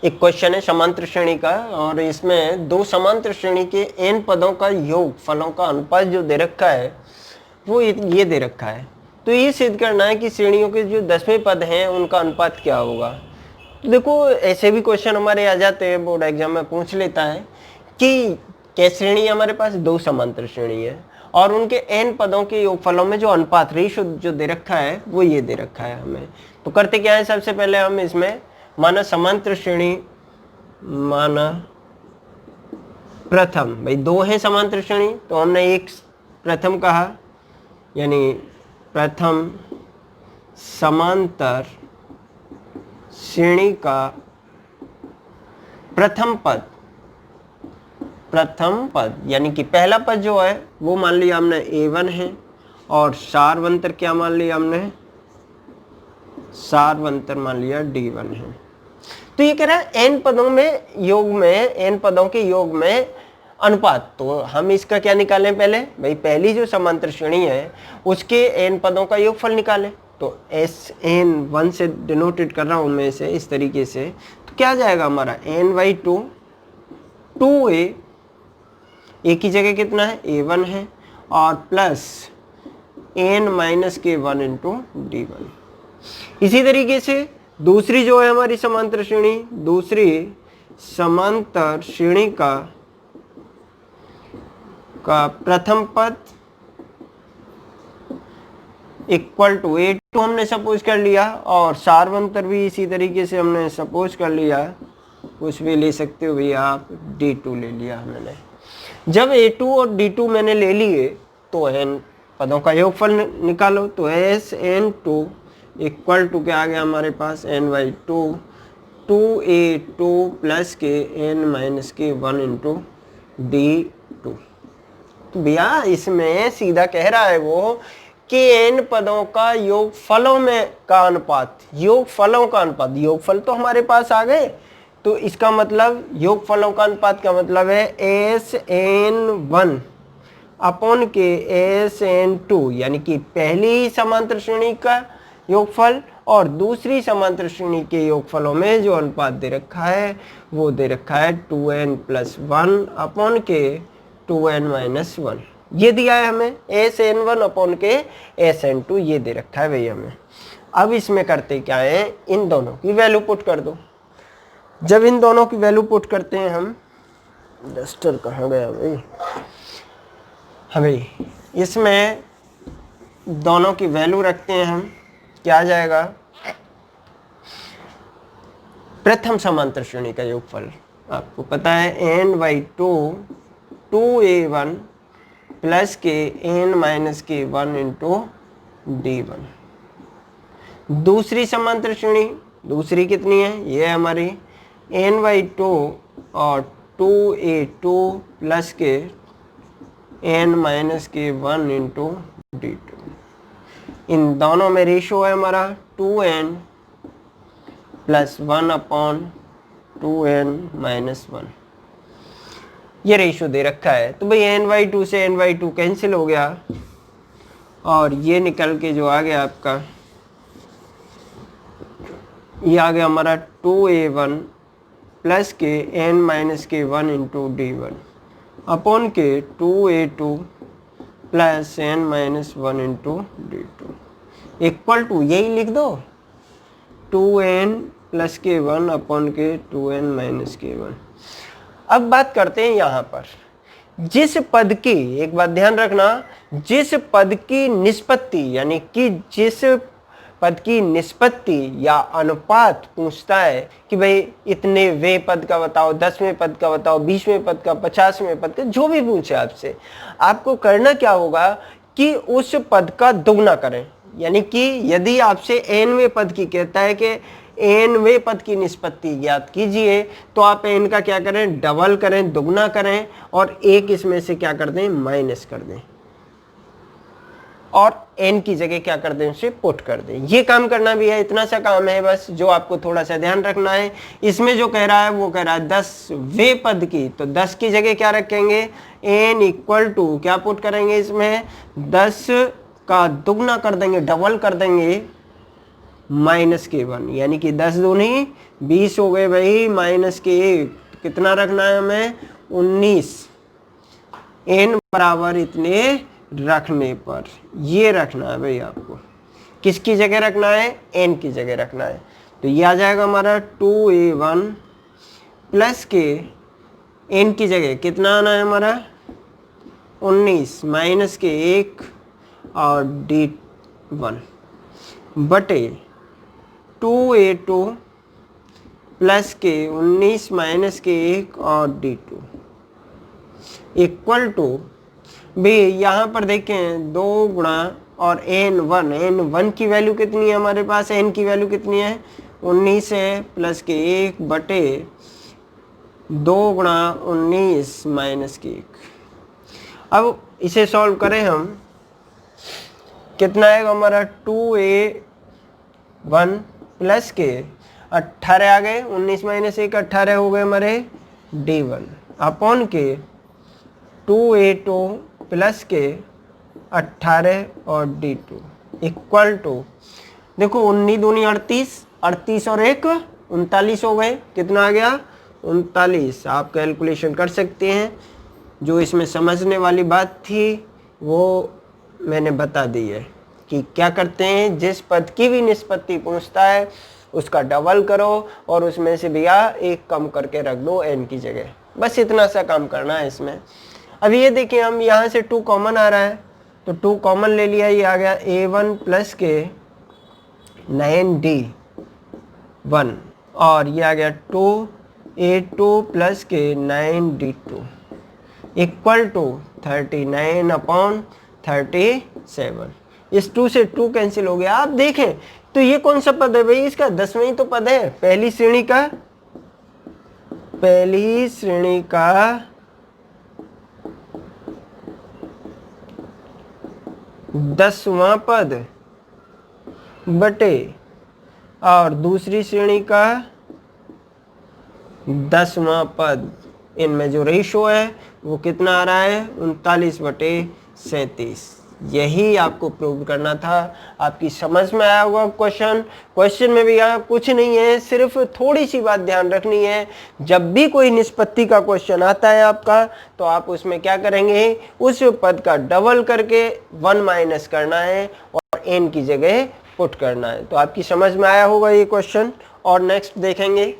एक क्वेश्चन है समांतर श्रेणी का, और इसमें दो समांतर श्रेणी के n पदों का योग फलों का अनुपात जो दे रखा है वो ये दे रखा है। तो ये सिद्ध करना है कि श्रेणियों के जो 10वें पद हैं उनका अनुपात क्या होगा। तो देखो ऐसे भी क्वेश्चन हमारे आ जाते हैं, बोर्ड एग्जाम में पूछ लेता है कि क्या श्रेणी हमारे पास दो समांतर श्रेणी है और उनके n पदों के योगफलों में जो अनुपात रेशो जो दे रखा है वो ये दे रखा है हमें। तो करते क्या है, सबसे पहले हम इसमें माना समांतर श्रेणी, माना प्रथम, भाई दो है समांतर श्रेणी तो हमने एक प्रथम कहा, यानी प्रथम समांतर श्रेणी का प्रथम पद यानी कि पहला पद जो है वो मान लिया हमने A1 है, और सारवंतर क्या मान लिया हमने, सारवंतर मान लिया D1 है। तो ये कह रहा है n पदों में योग में, n पदों के योग में अनुपात। तो हम इसका क्या निकालें, पहले भाई पहली जो समांतर श्रेणी है उसके n पदों का योगफल निकालें। तो SN1 से डिनोटेड कर रहा हूं मैं इसे इस तरीके से। तो क्या आ जाएगा हमारा n/2, 2a, a की जगह कितना है A1 है, और प्लस n-k1 इंटू D1। इसी तरीके से दूसरी जो है हमारी समांतर श्रेणी, दूसरी समांतर श्रेणी का प्रथम पद इक्वल टू A2 हमने सपोज कर लिया, और सारवंतर भी इसी तरीके से हमने सपोज कर लिया, कुछ भी ले सकते हो भैया आप, D2 ले लिया हमने। जब A2 और D2 मैंने ले लिए तो n पदों का योगफल निकालो। तो SN2 इक्वल टू क्या आ गया हमारे पास, n/2, 2a2 प्लस के n-k1 इंटू D2। तो भैया इसमें सीधा कह रहा है वो कि n पदों का योगफलों में का अनुपात, योगफलों का अनुपात, योगफल तो हमारे पास आ गए, तो इसका मतलब योगफलों का अनुपात का मतलब है SN1 अपॉन के SN2, यानी कि पहली समांतर श्रेणी का योगफल और दूसरी समांतर श्रेणी के योगफलों में जो अनुपात दे रखा है वो दे रखा है 2n+1 अपॉन के 2n-1। ये दिया है हमें SN1 अपॉन के SN2, ये दे रखा है भैया हमें। अब इसमें करते क्या है, इन दोनों की वैल्यू पुट कर दो। जब इन दोनों की वैल्यू पुट करते हैं हम, डस्टर कहाँ गया भाई, हाँ भाई, इसमें दोनों की वैल्यू रखते हैं हम, क्या आ जाएगा, प्रथम समांतर श्रेणी का योगफल आपको पता है n/2, 2a1 प्लस के n-k1 इंटू D1। दूसरी समांतर श्रेणी, दूसरी कितनी है, ये हमारी n/2 और 2a2 प्लस के n-k1 इंटू D2। इन दोनों में रेशो है हमारा 2n+1 अपॉन 2n-1, ये रेशो दे रखा है। तो भाई n/2 से n/2 कैंसिल हो गया, और ये निकल के जो आ गया आपका, ये आ गया हमारा 2a1 प्लस के n-k1 इंटू D1 अपॉन के 2a2 plus n-1 into D2 equal to, यही लिख दो, 2n+k1 अपॉन के 2n-k1। अब बात करते हैं यहाँ पर जिस पद की, एक बात ध्यान रखना, जिस पद की निष्पत्ति, यानी कि जिस पद की निष्पत्ति या अनुपात पूछता है कि भाई इतने वे पद का बताओ, 10वें पद का बताओ, 20वें पद का, 50वें पद का, जो भी पूछे आपसे, आपको करना क्या होगा कि उस पद का दुगना करें। यानी कि यदि आपसे nवें पद की कहता है कि nवें पद की निष्पत्ति ज्ञात कीजिए, तो आप n का क्या करें, डबल करें, दुगना करें, और एक इसमें से क्या कर दें, माइनस कर दें, और n की जगह क्या कर दें, उसे पुट कर दें। ये काम करना भी है, इतना सा काम है बस जो आपको थोड़ा सा ध्यान रखना है। इसमें जो कह रहा है वो कह रहा है 10वें पद की, तो 10 की जगह क्या रखेंगे, n इक्वल टू क्या पुट करेंगे, इसमें 10 का दुगना कर देंगे, डबल कर देंगे, माइनस के 1, यानी कि 10 दूनी 20 हो गए भाई, माइनस के 1 कितना रखना है हमें 19, n बराबर इतने रखने पर ये रखना है भाई आपको। किसकी जगह रखना है, n की जगह रखना है। तो ये आ जाएगा हमारा 2a1 प्लस के n की जगह कितना आना है हमारा 19 माइनस के 1 और d1 बटे 2a2 प्लस के 19 माइनस के 1 और d2 इक्वल टू भी यहाँ पर देखें 2 गुणा और n1 की वैल्यू कितनी है हमारे पास, n की वैल्यू कितनी है 19 है, प्लस के 1 बटे 2 गुणा 19 माइनस के 1। अब इसे सॉल्व करें हम, कितना आएगा हमारा 2a1 प्लस के 18 आ गए, 19 माइनस 1 18 हो गए हमारे d1 अपॉन के 2a2 प्लस के 18 और d2 इक्वल टू, देखो 19 दूनी 38, 38 और 1 39 हो गए, कितना आ गया 39। आप कैलकुलेशन कर सकते हैं, जो इसमें समझने वाली बात थी वो मैंने बता दी है कि क्या करते हैं, जिस पद की भी निष्पत्ति पूछता है उसका डबल करो और उसमें से भैया एक कम करके रख दो n की जगह, बस इतना सा काम करना है इसमें। अब ये देखिए हम यहाँ से 2 कॉमन आ रहा है तो 2 कॉमन ले लिया, ये आ गया a1 प्लस के 9d1 और ये आ गया 2a2 प्लस के 9d2 इक्वल टू 39 अपॉन 37। इस 2 से 2 कैंसिल हो गया। आप देखें तो ये कौन सा पद है भाई, इसका 10वां ही तो पद है, पहली श्रेणी का 10वां पद बटे और दूसरी श्रेणी का 10वां पद, इनमें जो रेशो है वो कितना आ रहा है 39/37। यही आपको प्रूव करना था। आपकी समझ में आया होगा क्वेश्चन में भी यहाँ कुछ नहीं है, सिर्फ थोड़ी सी बात ध्यान रखनी है, जब भी कोई निष्पत्ति का क्वेश्चन आता है आपका तो आप उसमें क्या करेंगे, उस पद का डबल करके 1 माइनस करना है और n की जगह पुट करना है। तो आपकी समझ में आया होगा ये क्वेश्चन, और नेक्स्ट देखेंगे।